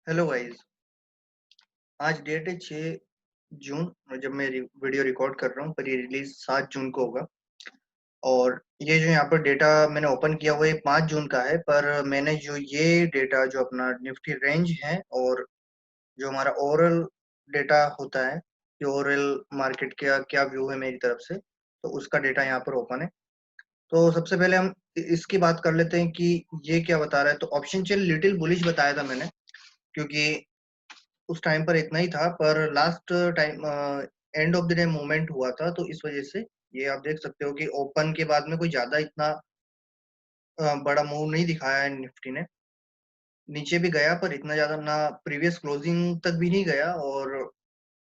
Hello guys. आज date है 6 जून और जब मैं वीडियो रिकॉर्ड कर रहा हूँ पर ये रिलीज 7 जून को होगा। और ये जो यहाँ पर डेटा मैंने ओपन किया हुआ है 5 जून का है, पर मैंने जो ये डेटा जो अपना निफ्टी रेंज है और जो हमारा ओवरऑल डेटा होता है कि ओवरऑल मार्केट का क्या व्यू है मेरी तरफ से, तो उसका डेटा यहाँ पर ओपन है। तो सबसे पहले हम इसकी बात कर लेते हैं कि ये क्या बता रहा है। तो ऑप्शन चेन लिटिल बुलिश बताया था मैंने, क्योंकि उस टाइम पर इतना ही था, पर last time end of the day movement हुआ था, तो इस वजह से ये आप देख सकते हो कि ओपन के बाद में कोई ज्यादा इतना बड़ा मूव नहीं दिखाया है निफ्टी ने। नीचे भी गया पर इतना ज्यादा ना, प्रीवियस क्लोजिंग तक भी नहीं गया और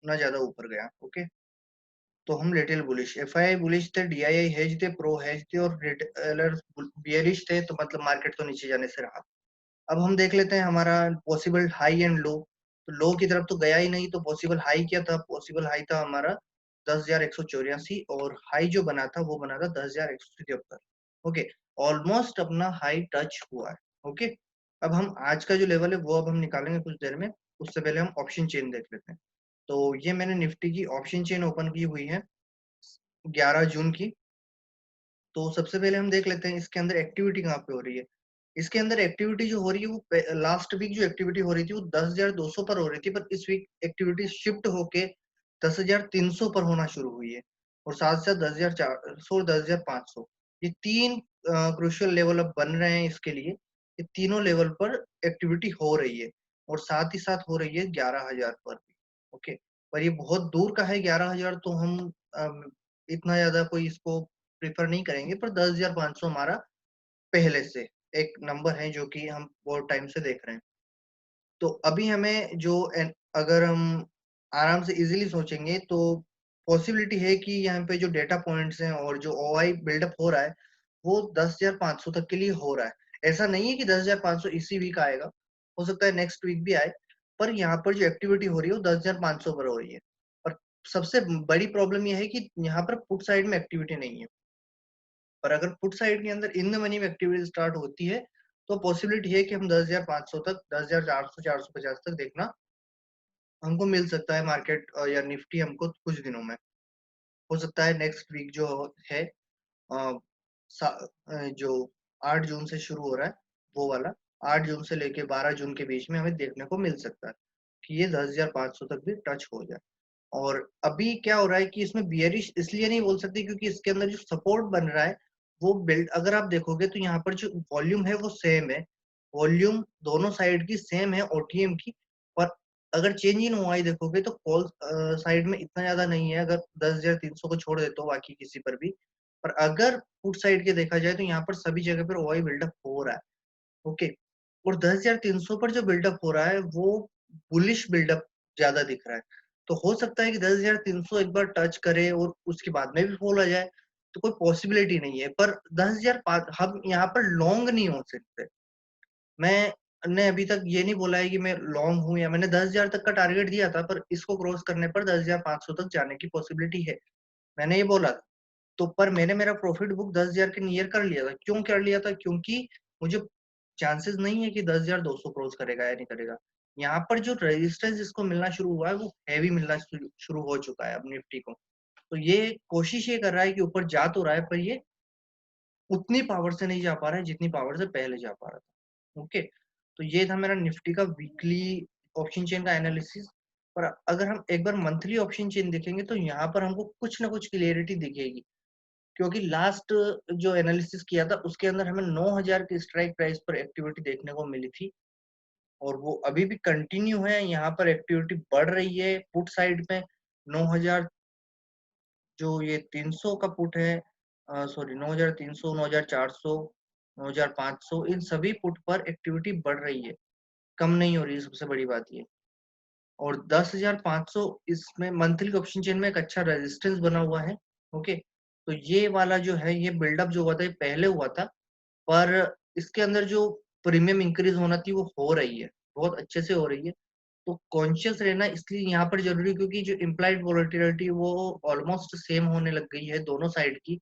ना ज्यादा ऊपर गया। ओके, तो हम लिटिल बुलिश, एफआई बुलिश थे, डीआईआई हेज थे, प्रो हेज थे और रिटेलर बियरिश थे, तो मतलब मार्केट तो नीचे जाने से रहा। अब हम देख लेते हैं हमारा पॉसिबल हाई एंड लो। तो लो की तरफ तो गया ही नहीं, तो पॉसिबल हाई क्या था? पॉसिबल हाई था हमारा 10,184 और हाई जो बना था वो बना था 10,177। ओके, ऑलमोस्ट अपना हाई टच हुआ है। ओके, अब हम आज का जो लेवल है वो अब हम निकालेंगे कुछ देर में। उससे पहले हम ऑप्शन चेन देख लेते हैं। तो ये मैंने निफ्टी की ऑप्शन चेन ओपन की हुई है 11 जून की। तो सबसे पहले हम देख लेते हैं इसके अंदर एक्टिविटी कहाँ पे हो रही है। इसके अंदर एक्टिविटी जो हो रही है वो लास्ट वीक जो एक्टिविटी हो रही थी वो 10,200 पर हो रही थी, पर इस वीक एक्टिविटी शिफ्ट होके 10,300 पर होना शुरू हुई है। और साथ साथ 10,400 और 10,500, ये तीन क्रूशियल लेवल अब बन रहे हैं इसके लिए। ये तीनों लेवल पर एक्टिविटी हो रही है और साथ ही साथ हो रही है 11,000 पर भी। ओके, पर ये बहुत दूर का है 11,000, तो हम इतना ज्यादा कोई इसको प्रेफर नहीं करेंगे, पर 10,500 हमारा पहले से एक नंबर है जो कि हम बहुत टाइम से देख रहे हैं। तो अभी हमें जो अगर हम आराम से इजीली सोचेंगे तो पॉसिबिलिटी है कि यहाँ पे जो डेटा पॉइंट्स हैं और जो ओआई बिल्डअप हो रहा है वो 10,500 तक के लिए हो रहा है। ऐसा नहीं है कि 10,500 इसी वीक आएगा, हो सकता है नेक्स्ट वीक भी आए, पर यहाँ पर जो एक्टिविटी हो रही है वो 10,500 पर हो रही है। और सबसे बड़ी प्रॉब्लम यह है कि यहाँ पर पुट साइड में एक्टिविटी नहीं है। पर अगर पुट साइड के अंदर इन द मनी में एक्टिविटी स्टार्ट होती है तो पॉसिबिलिटी है कि हम 10,500 तक, 10,400 450 तक देखना हमको मिल सकता है मार्केट या निफ्टी हमको कुछ दिनों में। हो सकता है नेक्स्ट वीक जो है अ, जो 8 जून से शुरू हो रहा है वो वाला, 8 जून से लेके 12 जून के बीच में हमें देखने को मिल सकता है कि ये 10,500 तक भी टच हो जाए। और अभी क्या हो रहा है कि इसमें बियरिश इसलिए नहीं बोल सकते क्योंकि इसके अंदर जो सपोर्ट बन रहा है वो बिल्ड, अगर आप देखोगे तो यहाँ पर जो वॉल्यूम है वो सेम है। वॉल्यूम दोनों साइड की सेम है ओटीएम की। पर अगर चेंज इन ओआई देखोगे तो कॉल साइड में इतना ज्यादा नहीं है, अगर 10,300 को छोड़ देते हो बाकी किसी पर भी। पर अगर पुट साइड के देखा जाए तो यहाँ पर सभी जगह पर ओआई बिल्डअप हो रहा है। ओके, और 10,300 पर जो बिल्डअप हो रहा है वो बुलिश बिल्डअप ज्यादा दिख रहा है। तो हो सकता है कि 10,300 एक बार टच करे और उसके बाद में भी फॉल आ जाए, तो कोई पॉसिबिलिटी नहीं है। पर 10,005 हम यहाँ पर लॉन्ग नहीं हो सकते। मैंने अभी तक ये नहीं बोला है कि मैं लॉन्ग हूं, या मैंने 10,000 तक का टारगेट दिया था, पर इसको क्रॉस करने पर 10,500 तक जाने की पॉसिबिलिटी है, मैंने ये बोला था। तो पर मैंने मेरा प्रॉफिट बुक 10,000 के नियर कर लिया था। क्यों कर लिया था? क्योंकि मुझे चांसेस नहीं है कि 10,200 क्रॉस करेगा या नहीं करेगा। यहाँ पर जो रेजिस्टेंस इसको मिलना शुरू हुआ है वो हैवी मिलना शुरू हो चुका है अब निफ्टी को। तो ये कोशिश ये कर रहा है कि ऊपर जा तो रहा है, पर ये उतनी पावर से नहीं जा पा रहा है जितनी पावर से पहले जा पा रहा था। ओके, तो ये था मेरा निफ्टी का वीकली ऑप्शन चेन का एनालिसिस। पर अगर हम एक बार मंथली ऑप्शन चेन देखेंगे तो यहाँ पर हमको कुछ ना कुछ क्लियरिटी दिखेगी, क्योंकि लास्ट जो एनालिसिस किया था उसके अंदर हमें 9,000 की स्ट्राइक प्राइस पर एक्टिविटी देखने को मिली थी और वो अभी भी कंटिन्यू है। यहाँ पर एक्टिविटी बढ़ रही है पुट साइड में। 9,000 जो ये 300 का पुट है, सॉरी 9,300, 9,400, 9,500, इन सभी पुट पर एक्टिविटी बढ़ रही है, कम नहीं हो रही है, सबसे बड़ी बात ये। और 10,500 इसमें मंथली ऑप्शन चेन में एक अच्छा रेजिस्टेंस बना हुआ है। ओके, तो ये वाला जो है ये बिल्डअप जो हुआ था ये पहले हुआ था, पर इसके अंदर जो प्रीमियम इंक्रीज होना थी वो हो रही है, बहुत अच्छे से हो रही है। तो कॉन्शियस रहना इसलिए यहाँ पर जरूरी है क्योंकि जो इम्प्लाइड वोलेटिलिटी वो ऑलमोस्ट सेम होने लग गई है दोनों साइड की,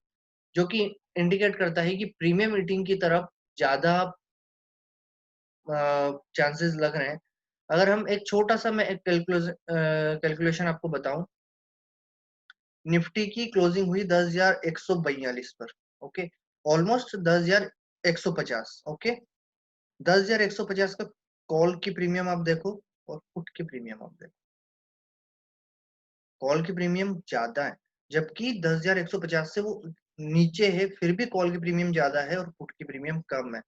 जो कि इंडिकेट करता है कि प्रीमियम ईटिंग की तरफ ज्यादा चांसेस लग रहे हैं। अगर हम एक छोटा सा मैं एक कैलकुलेशन आपको बताऊं, निफ्टी की क्लोजिंग हुई 10,142 पर। Okay, almost 10,150। ओके, 10,150 का कॉल की प्रीमियम आप देखो और पुट की प्रीमियम आप देखो, कॉल की प्रीमियम ज्यादा है, जबकि 10,150 से वो नीचे है, फिर भी कॉल की प्रीमियम ज्यादा है और पुट की प्रीमियम कम है।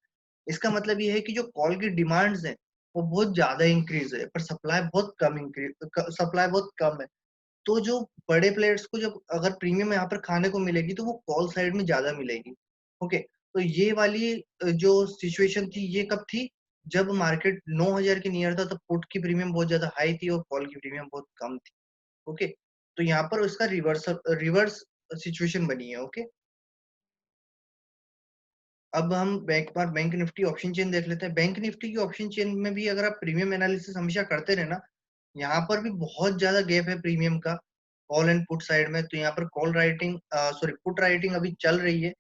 इसका मतलब ये है कि जो कॉल की डिमांड्स है वो बहुत ज्यादा इंक्रीज है, पर सप्लाई बहुत कम है। तो जो बड़े प्लेयर्स को जब अगर प्रीमियम यहाँ पर खाने को मिलेगी तो वो कॉल साइड में ज्यादा मिलेगी। ओके, तो ये वाली जो सिचुएशन थी ये कब थी, जब मार्केट 9,000 के नियर था, तब पुट की प्रीमियम बहुत ज्यादा हाई थी और कॉल की प्रीमियम बहुत कम थी। ओके, तो यहाँ पर उसका रिवर्स सिचुएशन बनी है। ओके, अब हम बैंक निफ्टी ऑप्शन चेन देख लेते हैं। बैंक निफ्टी की ऑप्शन चेन में भी अगर आप प्रीमियम एनालिसिस हमेशा करते रहे ना, यहाँ पर भी बहुत ज्यादा गैप है प्रीमियम का कॉल एंड पुट साइड में। तो यहाँ पर call writing sorry put writing अभी चल रही है,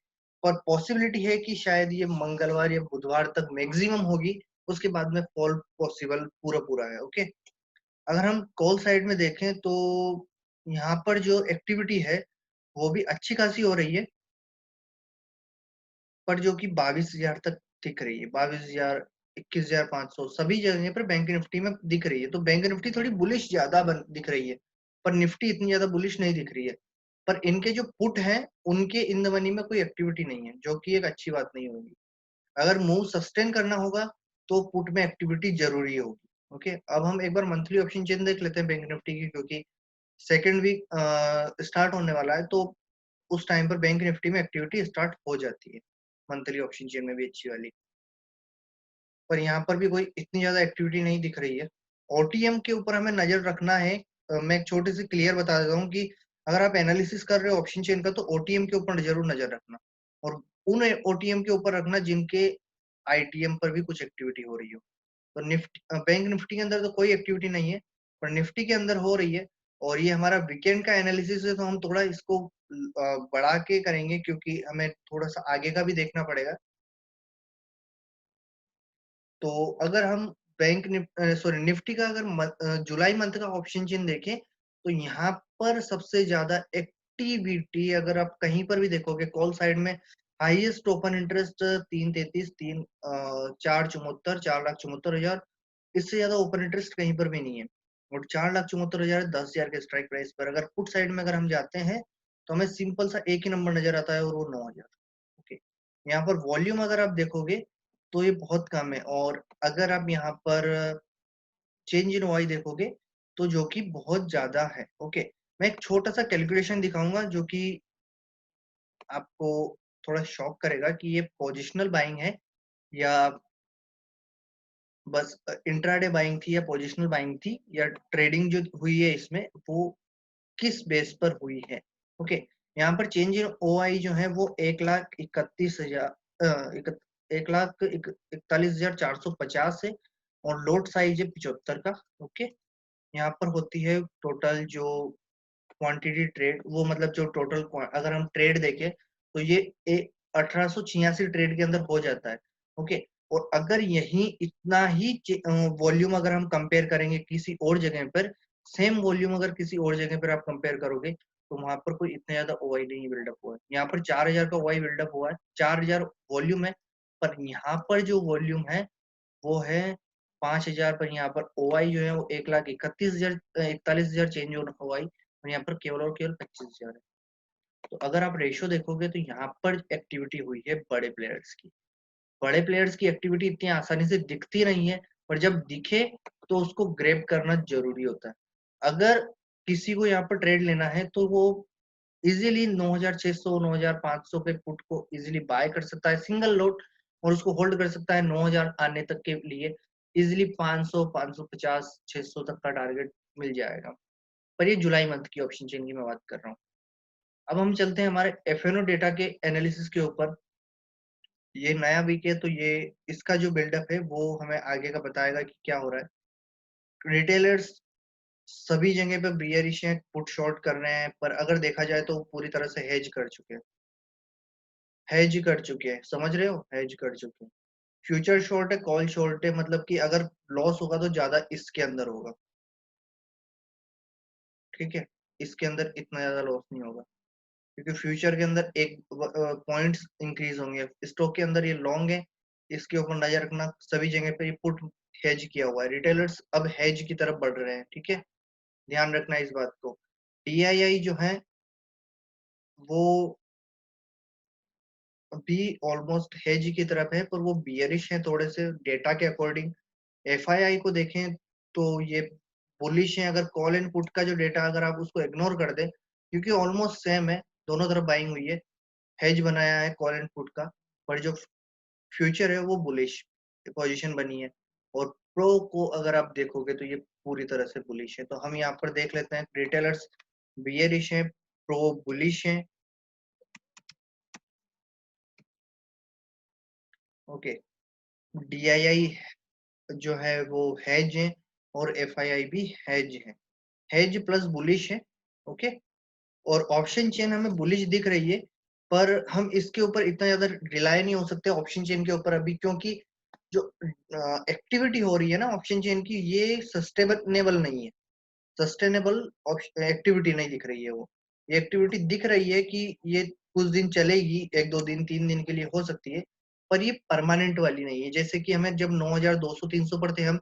और पॉसिबिलिटी है कि शायद ये मंगलवार या बुधवार तक मैक्सिमम होगी, उसके बाद में कॉल पॉसिबल पूरा पूरा है। ओके, अगर हम कॉल साइड में देखें तो यहाँ पर जो एक्टिविटी है वो भी अच्छी खासी हो रही है, पर जो कि 22,000 तक दिख रही है। 22,000, 21,500 सभी जगह पर बैंक निफ्टी में दिख रही है। तो बैंक निफ्टी थोड़ी बुलिश ज्यादा दिख रही है, पर निफ्टी इतनी ज्यादा बुलिश नहीं दिख रही है। पर इनके जो पुट हैं उनके इन द मनी में कोई एक्टिविटी नहीं है, जो कि एक अच्छी बात नहीं होगी। अगर मूव सस्टेन करना होगा तो पुट में एक्टिविटी जरूरी होगी। ओके, अब हम एक बार मंथली ऑप्शन चेन देख लेते हैं बैंक निफ्टी की, क्योंकि सेकेंड वीक स्टार्ट होने वाला है, तो उस टाइम पर बैंक निफ्टी में एक्टिविटी स्टार्ट हो जाती है, मंथली ऑप्शन चेन में भी अच्छी वाली। पर यहाँ पर भी कोई इतनी ज्यादा एक्टिविटी नहीं दिख रही है। ओटीएम के ऊपर हमें नजर रखना है। मैं एक छोटी सी क्लियर बता देता हूँ कि अगर आप एनालिसिस कर रहे हो ऑप्शन चेन का, तो ओटीएम के ऊपर जरूर नजर रखना, और उन ओटीएम के ऊपर रखना जिनके आईटीएम पर भी कुछ एक्टिविटी हो रही हो। तो बैंक निफ्टी के अंदर तो कोई एक्टिविटी नहीं है, पर निफ्टी के अंदर हो रही है। और ये हमारा वीकेंड का एनालिसिस है, तो हम थोड़ा इसको बढ़ा के करेंगे, क्योंकि हमें थोड़ा सा आगे का भी देखना पड़ेगा। तो अगर हम निफ्टी का अगर जुलाई मंथ का ऑप्शन चेन देखें, तो यहाँ पर सबसे ज्यादा एक्टिविटी अगर आप कहीं पर भी देखोगे कॉल साइड में, हाईएस्ट ओपन इंटरेस्ट 333, 4 चौहत्तर, 4,74,000। इससे ज्यादा ओपन इंटरेस्ट कहीं पर भी नहीं है। और 4,74,000 10,000 के स्ट्राइक प्राइस पर। अगर पुट साइड में अगर हम जाते हैं तो हमें सिंपल सा एक ही नंबर नजर आता है, और वो 9,000। ओके, यहाँ पर वॉल्यूम अगर आप देखोगे तो ये बहुत कम है। और अगर आप यहाँ पर चेंज इन वाई देखोगे तो जो कि बहुत ज्यादा है। ओके, मैं एक छोटा सा कैलकुलेशन दिखाऊंगा जो कि आपको थोड़ा शॉक करेगा कि ये पोजिशनल बाइंग है या बस इंट्राडे बाइंग थी, या पोजिशनल बाइंग थी, या ट्रेडिंग जो हुई है इसमें वो किस बेस पर हुई है। ओके, यहाँ पर चेंज इन ओ आई जो है वो 1,31,000 1,41,450 है, और लोट साइज है 75 का। ओके, यहाँ पर होती है टोटल जो क्वांटिटी ट्रेड, वो मतलब जो टोटल अगर हम ट्रेड देखें तो ये 1886 ट्रेड के अंदर हो जाता है। ओके, और अगर यही इतना ही वॉल्यूम अगर हम कंपेयर करेंगे किसी और जगह पर, सेम वॉल्यूम अगर किसी और जगह पर आप कंपेयर करोगे, तो वहां पर कोई इतना ज्यादा ओवाई नहीं बिल्डअप हुआ है। यहाँ पर 4,000 का ओवाई बिल्डअप हुआ है, 4,000 वॉल्यूम है। पर यहाँ पर जो वॉल्यूम है वो है 5,000। पर यहाँ पर ओवाई जो है वो 1,31,000, 41,000 चेंज ओवाई, और यहाँ पर केवल और केवल 25,000 है। तो अगर आप रेशियो देखोगे तो यहाँ पर एक्टिविटी हुई है बड़े प्लेयर्स की। बड़े प्लेयर्स की एक्टिविटी इतनी आसानी से दिखती नहीं है, पर जब दिखे तो उसको ग्रैब करना जरूरी होता है। अगर किसी को यहाँ पर ट्रेड लेना है तो वो इजीली 9,600, 9,500 के पुट को इजीली बाय कर सकता है सिंगल लोट, और उसको होल्ड कर सकता है 9,000 आने तक के लिए। इजीली 500, 550, 600 तक का टारगेट मिल जाएगा। पर ये जुलाई मंथ की ऑप्शन चेन की मैं बात कर रहा हूँ। अब हम चलते हैं हमारे एफएनओ डेटा के एनालिसिस के ऊपर। ये नया वीक है, तो ये इसका जो बिल्डअप है वो हमें आगे का बताएगा कि क्या हो रहा है। रिटेलर्स सभी जगह पे बियरिश हैं, पुट शॉर्ट कर रहे हैं, पर अगर देखा जाए तो पूरी तरह से हेज कर चुके हैं। हेज कर चुके हैं, समझ रहे हो, हेज कर चुके हैं। फ्यूचर शॉर्ट है, कॉल शॉर्ट है, मतलब कि अगर लॉस होगा तो ज्यादा इसके अंदर होगा, ठीक है, इसके अंदर इतना ज्यादा लॉस नहीं होगा, क्योंकि फ्यूचर के अंदर एक पॉइंट्स इंक्रीज होंगे, स्टॉक के अंदर ये लॉन्ग है, इसके ऊपर नजर रखना, सभी जगह पे ये पुट हेज किया हुआ है, रिटेलर्स अब हेज की तरफ बढ़ रहे हैं, ठीक है, ध्यान रखना इस बात को। DII जो है वो भी ऑलमोस्ट हेज की तरफ है, पर वो बियरिश है थोड़े से डेटा के अकॉर्डिंग। FII को देखें तो ये बुलिश है, अगर कॉल एंड पुट का जो डेटा अगर आप उसको इग्नोर कर दें, क्योंकि ऑलमोस्ट सेम है, दोनों तरफ बाइंग हुई है, हेज बनाया है कॉल एंड पुट का, पर जो फ्यूचर है वो बुलिश पोजीशन बनी है। और प्रो को अगर आप देखोगे तो ये पूरी तरह से बुलिश है, तो हम यहाँ पर देख लेते हैं रिटेलर्स बियरिश है, प्रो बुलिश है, ओके। DII जो है वो हेज है, और FII भी हेज है, हेज प्लस बुलिश है, ओके। और ऑप्शन चेन हमें बुलिश दिख रही है, पर हम इसके ऊपर इतना ज्यादा रिलाय नहीं हो सकते ऑप्शन चेन के ऊपर अभी, क्योंकि जो एक्टिविटी हो रही है ना ऑप्शन चेन की, ये सस्टेनेबल नहीं है, सस्टेनेबल एक्टिविटी नहीं दिख रही है वो। ये एक्टिविटी दिख रही है कि ये कुछ दिन चलेगी, एक दो दिन 3 दिन के लिए हो सकती है, पर ये परमानेंट वाली नहीं है। जैसे कि हमें जब 9,200 300 पर थे हम,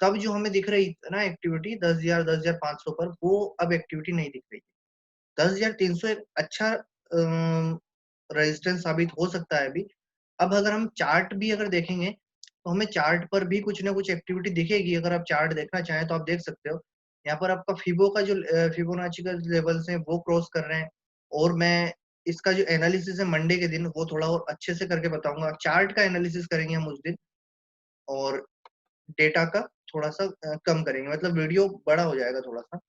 तब जो हमें दिख रही थी ना एक्टिविटी 10,000 10,500 पर, वो अब एक्टिविटी नहीं दिख रही है। 10,300 एक अच्छा रेजिस्टेंस साबित हो सकता है अभी। अब अगर हम चार्ट भी अगर देखेंगे तो हमें चार्ट पर भी कुछ ना कुछ एक्टिविटी दिखेगी, अगर आप चार्ट देखना चाहें तो आप देख सकते हो। यहाँ पर आपका फिबो का जो फिबोनाची का लेवल्स हैं वो क्रॉस कर रहे हैं, और मैं इसका जो एनालिसिस है मंडे के दिन वो थोड़ा और अच्छे से करके बताऊंगा, चार्ट का एनालिसिस करेंगे हम उस दिन, और डेटा का थोड़ा सा कम करेंगे, मतलब वीडियो बड़ा हो जाएगा थोड़ा सा।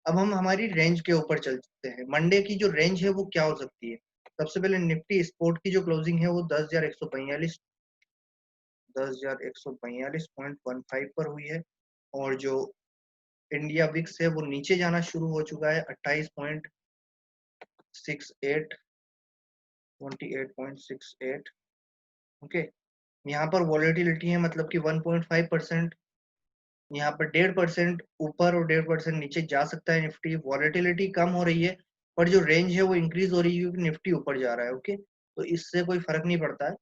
अब हम हमारी रेंज के ऊपर चलते हैं, मंडे की जो रेंज है वो क्या हो सकती है। सबसे पहले निफ्टी स्पोर्ट की जो क्लोजिंग है वो 10,142 पर हुई है, और जो इंडिया विक्स है वो नीचे जाना शुरू हो चुका है, 28.68, 28.68, ओके। यहाँ पर वॉलेटिलिटी है, मतलब कि 1.5%, यहाँ पर 1.5% ऊपर और 1.5% नीचे जा सकता है निफ्टी, वॉलेटिलिटी कम हो रही है, पर जो रेंज है वो इंक्रीज हो रही है क्योंकि निफ्टी ऊपर जा रहा है, ओके। तो इससे कोई फर्क नहीं पड़ता है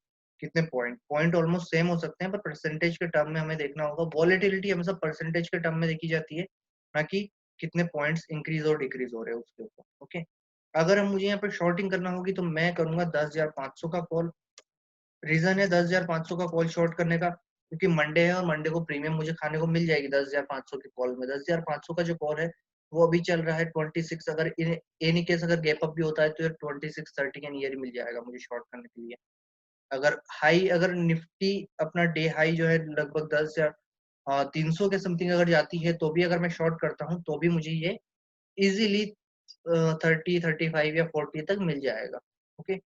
कितने पॉइंट, पॉइंट ऑलमोस्ट सेम हो सकते हैं, पर परसेंटेज के टर्म में हमें देखना होगा, वॉलेटिलिटी हमेशा परसेंटेज के टर्म में देखी जाती है, ना कि कितने पॉइंट्स इंक्रीज और डिक्रीज हो रहे हैं उसके ऊपर, ओके। अगर हम मुझे यहाँ पर शॉर्टिंग करना होगी तो मैं करूंगा 10,500 का कॉल। रीजन है 10,500 का कॉल शॉर्ट करने का, क्योंकि मंडे है और मंडे को प्रीमियम मुझे खाने को मिल जाएगी 10,500 के कॉल में। 10,500 का जो कॉल है वो अभी चल रहा है 26, अगर इन केस अगर गैप अप भी होता है तो ये 2630 के नियर मिल जाएगा मुझे शॉर्ट करने के लिए। अगर हाई, अगर निफ्टी अपना डे हाई जो है लगभग 10,300 के समथिंग अगर जाती है, तो भी अगर मैं शॉर्ट करता हूँ तो भी मुझे ये इजीली 30 35 या 40 तक मिल जाएगा, ओके।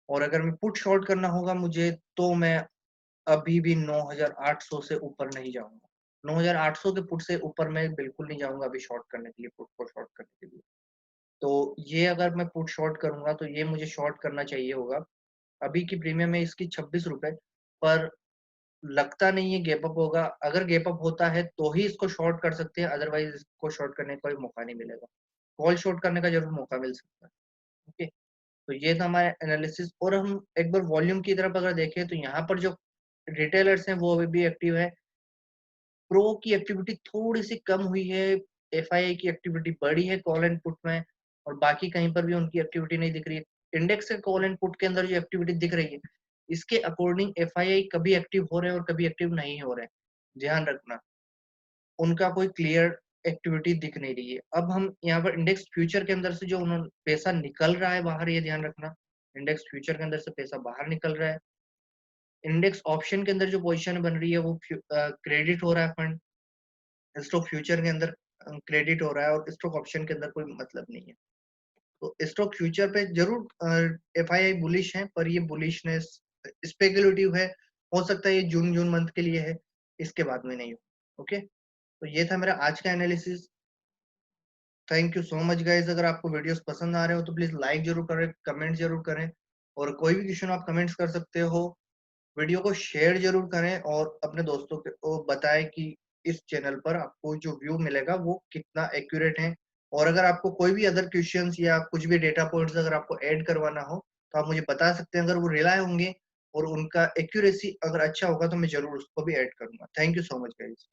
और अगर मैं पुट शॉर्ट करना होगा मुझे, तो मैं अभी भी 9,800 से ऊपर नहीं जाऊंगा, 9,800 के पुट से ऊपर मैं बिल्कुल नहीं जाऊंगा अभी शॉर्ट करने के लिए, पुट को शॉर्ट करने के लिए। तो ये अगर मैं पुट शॉर्ट करूंगा तो ये मुझे शॉर्ट करना चाहिए होगा, अभी की प्रीमियम है इसकी 26 रुपए, पर लगता नहीं है गैप अप होगा, अगर गैप अप होता है तो ही इसको शॉर्ट कर सकते हैं, अदरवाइज इसको शॉर्ट करने का कोई मौका नहीं मिलेगा, कॉल शॉर्ट करने का जरूर मौका मिल सकता है, ओके। तो ये था हमारा एनालिसिस, और हम एक बार वॉल्यूम की तरफ अगर देखें तो यहाँ पर जो रिटेलर्स हैं वो अभी भी एक्टिव है, प्रो की एक्टिविटी थोड़ी सी कम हुई है, FII की एक्टिविटी बढ़ी है कॉल एंड पुट में, और बाकी कहीं पर भी उनकी एक्टिविटी नहीं दिख रही है। इंडेक्स के कॉल एंड पुट के अंदर जो एक्टिविटी दिख रही है, इसके अकॉर्डिंग FII कभी एक्टिव हो रहे हैं और कभी एक्टिव नहीं हो रहे हैं, ध्यान रखना, उनका कोई क्लियर एक्टिविटी दिख नहीं रही है। अब हम यहाँ पर इंडेक्स फ्यूचर के अंदर से जो उन्होंने पैसा निकल रहा है बाहर, ये ध्यान रखना, इंडेक्स फ्यूचर के अंदर से पैसा बाहर निकल रहा है। इंडेक्स ऑप्शन के अंदर जो पोजीशन बन रही है वो क्रेडिट हो रहा है फंड, स्टॉक फ्यूचर के अंदर क्रेडिट हो रहा है, और स्टॉक ऑप्शन के अंदर कोई मतलब नहीं है। तो स्टॉक फ्यूचर पे जरूर FII बुलिश है, पर ये बुलिशनेस स्पेकुलेटिव है, हो सकता है ये जून जून मंथ के लिए है, इसके बाद में नहीं हो, ओके। तो ये था मेरा आज का analysis. Thank you so much guys, अगर आपको वीडियोस पसंद आ रहे हो तो प्लीज लाइक जरूर करें, कमेंट जरूर करें, और कोई भी क्वेश्चन आप कमेंट्स कर सकते हो। वीडियो को शेयर जरूर करें और अपने दोस्तों को बताएं कि इस चैनल पर आपको जो व्यू मिलेगा वो कितना एक्यूरेट है। और अगर आपको कोई भी अदर क्वेश्चंस या कुछ भी डेटा पॉइंट्स अगर आपको ऐड करवाना हो तो आप मुझे बता सकते हैं। अगर वो रिलाय होंगे और उनका एक्यूरेसी अगर अच्छा होगा तो मैं जरूर उसको भी ऐड करूंगा। Thank you so much guys.